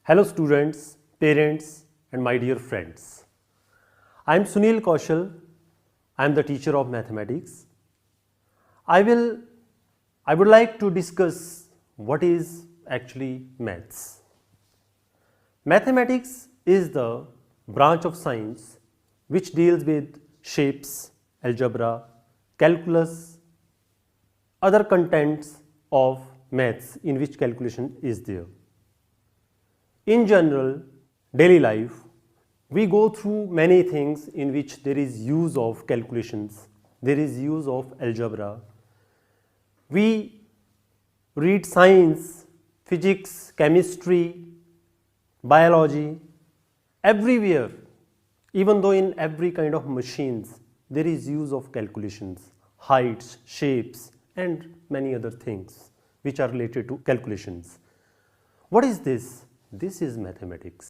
Hello students, parents and my dear friends. I am Sunil Kaushal. I am the teacher of mathematics. I would like to discuss what is actually maths. Mathematics is the branch of science which deals with shapes, algebra, calculus, other contents of maths in which calculation is there. In general, daily life, we go through many things in which there is use of calculations, there is use of algebra. We read science, physics, chemistry, biology, everywhere, even though in every kind of machines, there is use of calculations, heights, shapes and many other things which are related to calculations. What is this? This is mathematics.